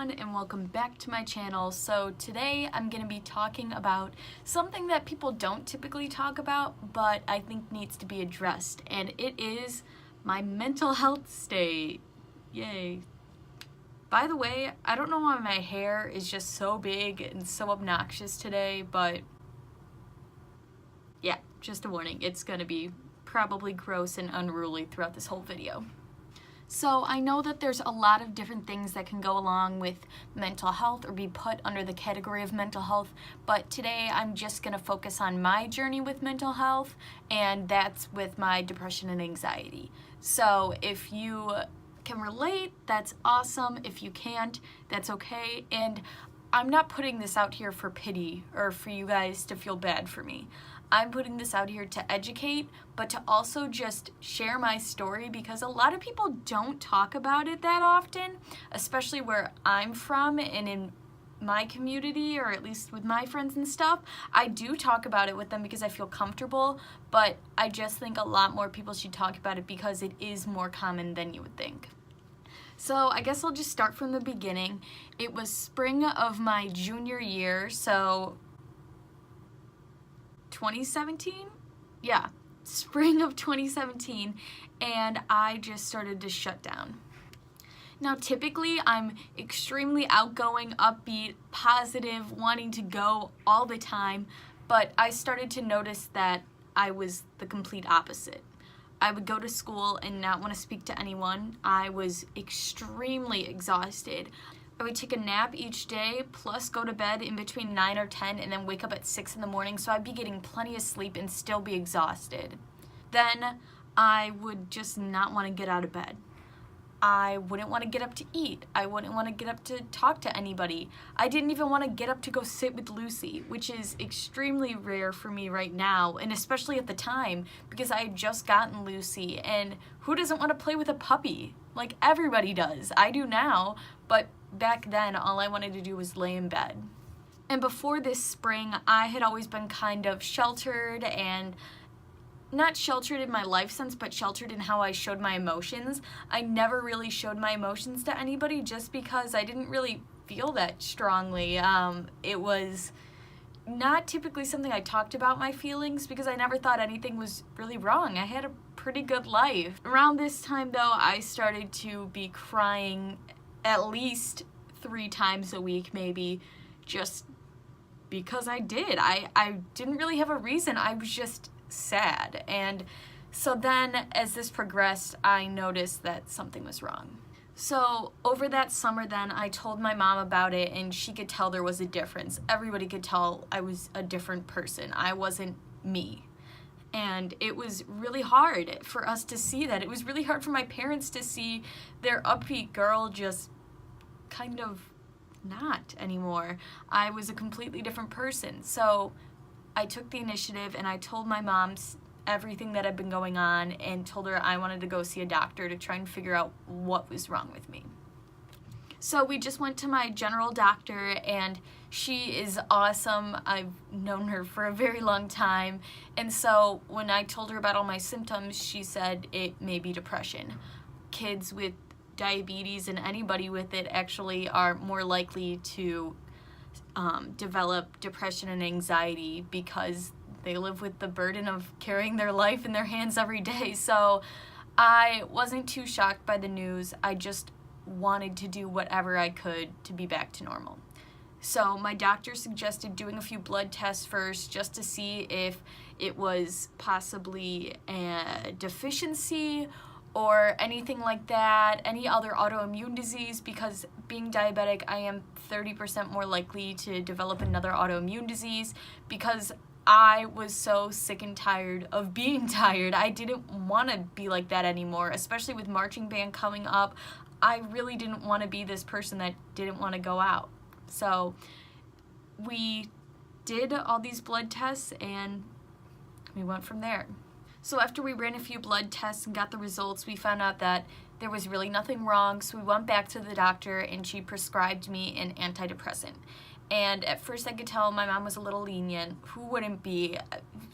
everyone, and welcome back to my channel. So today I'm going to be talking about something that people don't typically talk about, but I think needs to be addressed, and it is my mental health state. Yay. By the way, I don't know why my hair is just so big and so obnoxious today, but yeah, just a warning, it's going to be probably gross and unruly throughout this whole video. So I know that there's a lot of different things that can go along with mental health or be put under the category of mental health, but today I'm just going to focus on my journey with mental health, and that's with my depression and anxiety. So if you can relate, that's awesome. If you can't, that's okay. And I'm not putting this out here for pity or for you guys to feel bad for me. I'm putting this out here to educate, but to also just share my story, because a lot of people don't talk about it that often, especially where I'm from and in my community, or at least with my friends and stuff. I do talk about it with them because I feel comfortable, but I just think a lot more people should talk about it because it is more common than you would think. So I guess I'll just start from the beginning. It was spring of my junior year, so 2017? Yeah, spring of 2017, and I just started to shut down. Now, typically, I'm extremely outgoing, upbeat, positive, wanting to go all the time, but I started to notice that I was the complete opposite. I would go to school and not want to speak to anyone. I was extremely exhausted. I would take a nap each day, plus go to bed in between 9 or 10, and then wake up at 6 in the morning, so I'd be getting plenty of sleep and still be exhausted. Then I would just not want to get out of bed. I wouldn't want to get up to eat. I wouldn't want to get up to talk to anybody. I didn't even want to get up to go sit with Lucy, which is extremely rare for me right now, and especially at the time, because I had just gotten Lucy, and who doesn't want to play with a puppy? Like, everybody does. I do now, but back then, all I wanted to do was lay in bed. And before this spring, I had always been kind of sheltered, and not sheltered in my life sense, but sheltered in how I showed my emotions. I never really showed my emotions to anybody just because I didn't really feel that strongly. It was not typically something I talked about my feelings because I never thought anything was really wrong. I had a pretty good life. Around this time, though, I started to be crying at least 3 times a week, maybe, just because I did. I didn't really have a reason. I was just sad. And so then as this progressed, I noticed that something was wrong. So over that summer then, I told my mom about it, and she could tell there was a difference. Everybody could tell I was a different person. I wasn't me. And it was really hard for us to see that. It was really hard for my parents to see their upbeat girl just kind of not anymore. I was a completely different person. So I took the initiative and I told my mom everything that had been going on and told her I wanted to go see a doctor to try and figure out what was wrong with me. So we just went to my general doctor, and she is awesome. I've known her for a very long time. And so when I told her about all my symptoms, she said it may be depression. Kids with diabetes and anybody with it actually are more likely to develop depression and anxiety because they live with the burden of carrying their life in their hands every day. So I wasn't too shocked by the news. I just wanted to do whatever I could to be back to normal. So my doctor suggested doing a few blood tests first just to see if it was possibly a deficiency or anything like that, any other autoimmune disease, because being diabetic, I am 30% more likely to develop another autoimmune disease because I was so sick and tired of being tired. I didn't want to be like that anymore, especially with marching band coming up. I really didn't want to be this person that didn't want to go out. So we did all these blood tests and we went from there. So after we ran a few blood tests and got the results, we found out that there was really nothing wrong. So we went back to the doctor and she prescribed me an antidepressant. And at first I could tell my mom was a little lenient. Who wouldn't be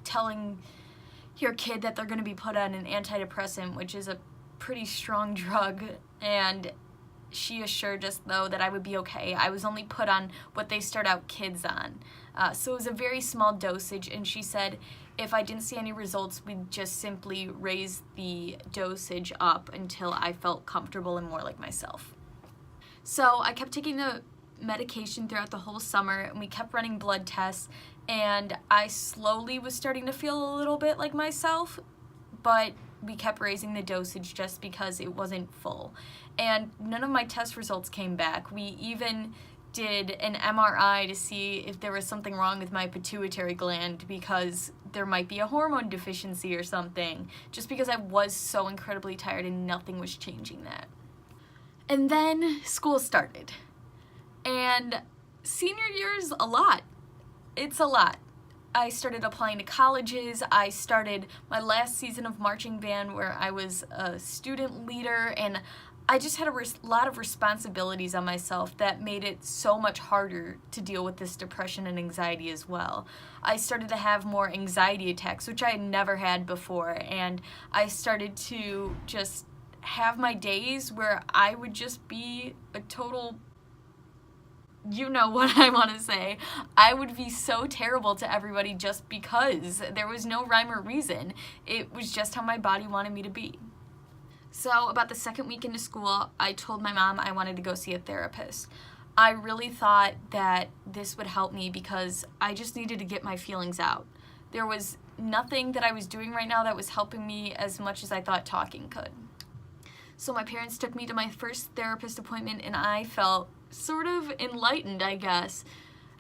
telling your kid that they're going to be put on an antidepressant, which is a pretty strong drug? And she assured us, though, that I would be okay. I was only put on what they start out kids on. So it was a very small dosage, and she said if I didn't see any results, we'd just simply raise the dosage up until I felt comfortable and more like myself. So I kept taking the medication throughout the whole summer, and we kept running blood tests, and I slowly was starting to feel a little bit like myself, but we kept raising the dosage just because it wasn't full. And none of my test results came back. We even did an MRI to see if there was something wrong with my pituitary gland, because there might be a hormone deficiency or something, just because I was so incredibly tired and nothing was changing that. And then school started. And senior year is a lot. It's a lot. I started applying to colleges. I started my last season of marching band where I was a student leader, and I just had a lot of responsibilities on myself that made it so much harder to deal with this depression and anxiety as well. I started to have more anxiety attacks, which I had never had before, and I started to just have my days where I would just be a total, you know what I want to say. I would be so terrible to everybody just because there was no rhyme or reason. It was just how my body wanted me to be. So about the second week into school, I told my mom I wanted to go see a therapist. I really thought that this would help me because I just needed to get my feelings out. There was nothing that I was doing right now that was helping me as much as I thought talking could. So my parents took me to my first therapist appointment, and I felt sort of enlightened, I guess.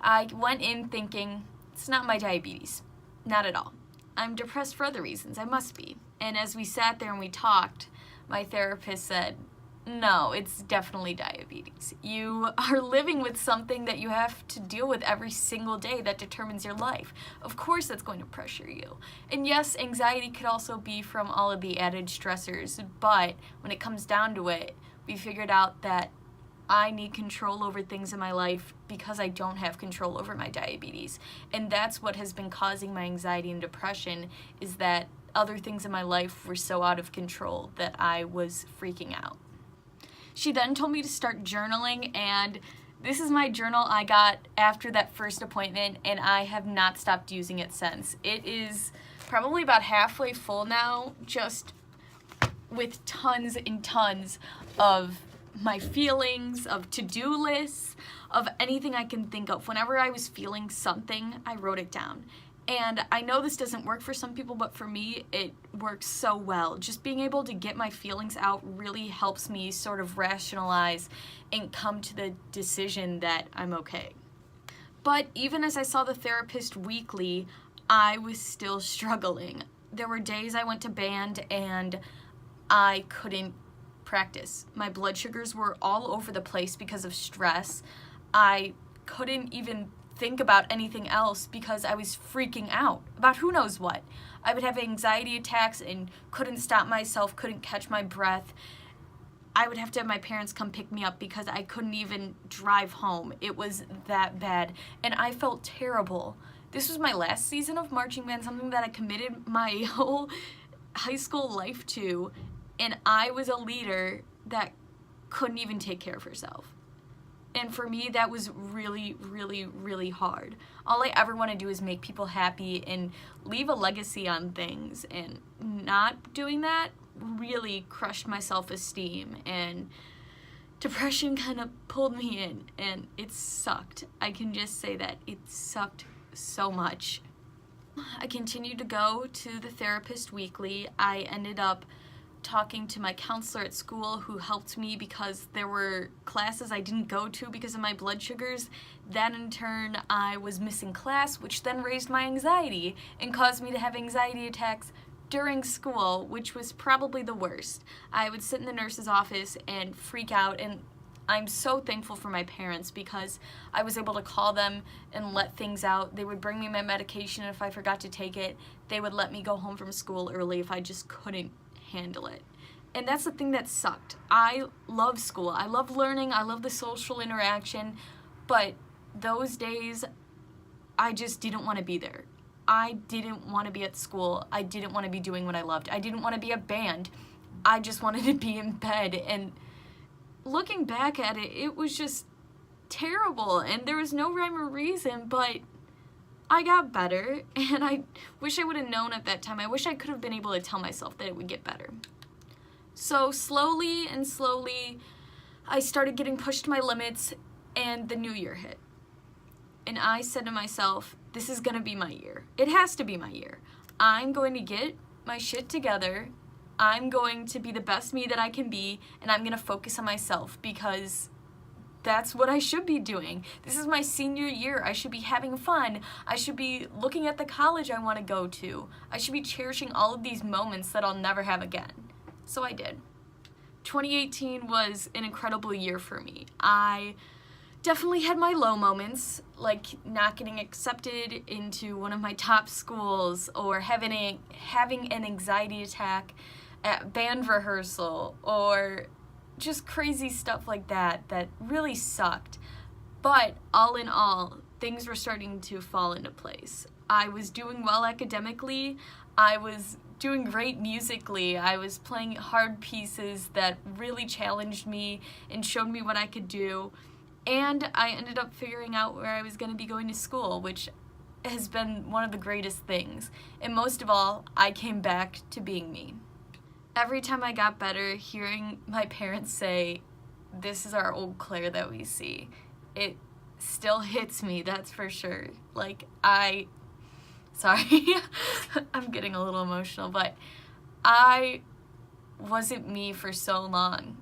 I went in thinking, it's not my diabetes. Not at all. I'm depressed for other reasons. I must be. And as we sat there and we talked, my therapist said, no, it's definitely diabetes. You are living with something that you have to deal with every single day that determines your life. Of course that's going to pressure you. And yes, anxiety could also be from all of the added stressors, but when it comes down to it, we figured out that I need control over things in my life because I don't have control over my diabetes. And that's what has been causing my anxiety and depression, is that other things in my life were so out of control that I was freaking out. She then told me to start journaling, and this is my journal I got after that first appointment, and I have not stopped using it since. It is probably about halfway full now, just with tons and tons of my feelings, of to-do lists, of anything I can think of. Whenever I was feeling something, I wrote it down. And I know this doesn't work for some people, but for me, it works so well. Just being able to get my feelings out really helps me sort of rationalize and come to the decision that I'm okay. But even as I saw the therapist weekly, I was still struggling. There were days I went to band and I couldn't practice. My blood sugars were all over the place because of stress. I couldn't even think about anything else because I was freaking out about who knows what. I would have anxiety attacks and couldn't stop myself, couldn't catch my breath. I would have to have my parents come pick me up because I couldn't even drive home. It was that bad, and I felt terrible. This was my last season of marching band, something that I committed my whole high school life to, and I was a leader that couldn't even take care of herself. And for me, that was really, really, really hard. All I ever want to do is make people happy and leave a legacy on things. And not doing that really crushed my self-esteem. And depression kind of pulled me in. And it sucked. I can just say that it sucked so much. I continued to go to the therapist weekly. I ended up talking to my counselor at school, who helped me because there were classes I didn't go to because of my blood sugars. Then in turn I was missing class, which then raised my anxiety and caused me to have anxiety attacks during school, which was probably the worst. I would sit in the nurse's office and freak out, and I'm so thankful for my parents because I was able to call them and let things out. They would bring me my medication, and if I forgot to take it, they would let me go home from school early if I just couldn't handle it. And that's the thing that sucked. I love school. I love learning. I love the social interaction. But those days, I just didn't want to be there. I didn't want to be at school. I didn't want to be doing what I loved. I didn't want to be a band. I just wanted to be in bed. And looking back at it, it was just terrible, and there was no rhyme or reason, but I got better, and I wish I would have known at that time. I wish I could have been able to tell myself that it would get better. So slowly and slowly, I started getting pushed to my limits, and the new year hit. And I said to myself, this is gonna be my year. It has to be my year. I'm going to get my shit together. I'm going to be the best me that I can be, and I'm gonna focus on myself, because that's what I should be doing. This is my senior year. I should be having fun. I should be looking at the college I want to go to. I should be cherishing all of these moments that I'll never have again. So I did. 2018 was an incredible year for me. I definitely had my low moments, like not getting accepted into one of my top schools, or having an anxiety attack at band rehearsal, or just crazy stuff like that that really sucked. But all in all, things were starting to fall into place. I was doing well academically. I was doing great musically. I was playing hard pieces that really challenged me and showed me what I could do. And I ended up figuring out where I was going to be going to school, which has been one of the greatest things. And most of all, I came back to being me. Every time I got better, hearing my parents say, this is our old Claire that we see, it still hits me, that's for sure. Like, sorry, I'm getting a little emotional, but I wasn't me for so long.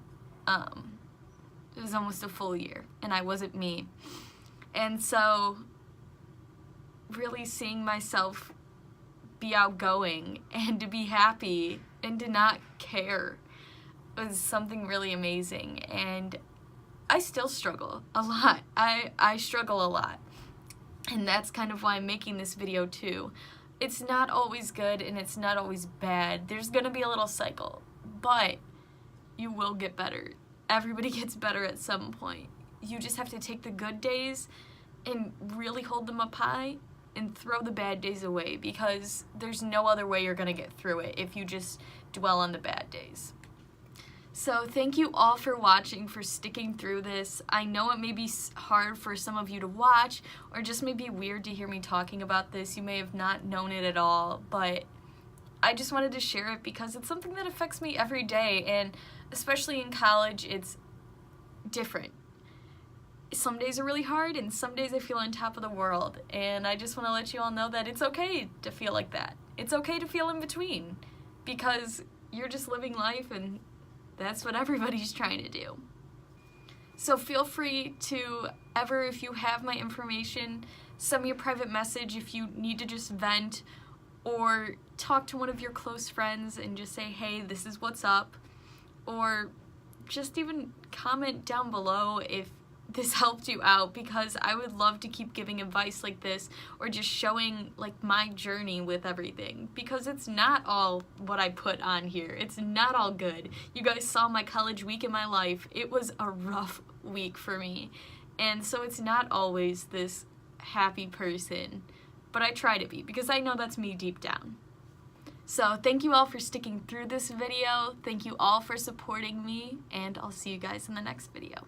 It was almost a full year, and I wasn't me. And so, really seeing myself be outgoing and to be happy and to not care was something really amazing. And I still struggle a lot. I struggle a lot. And that's kind of why I'm making this video too. It's not always good and it's not always bad. There's gonna be a little cycle, but you will get better. Everybody gets better at some point. You just have to take the good days and really hold them up high and throw the bad days away, because there's no other way you're gonna get through it if you just dwell on the bad days. So thank you all for watching, for sticking through this. I know it may be hard for some of you to watch, or just may be weird to hear me talking about this. You may have not known it at all, but I just wanted to share it because it's something that affects me every day, and especially in college, it's different. Some days are really hard, and some days I feel on top of the world, and I just want to let you all know that it's okay to feel like that. It's okay to feel in between, because you're just living life, and that's what everybody's trying to do. So feel free to if you have my information, send me a private message if you need to just vent, or talk to one of your close friends and just say, hey, this is what's up, or just even comment down below if this helped you out, because I would love to keep giving advice like this, or just showing like my journey with everything, because it's not all what I put on here. It's not all good. You guys saw my college week in my life. It was a rough week for me, and so it's not always this happy person, but I try to be, because I know that's me deep down. So thank you all for sticking through this video. Thank you all for supporting me, and I'll see you guys in the next video.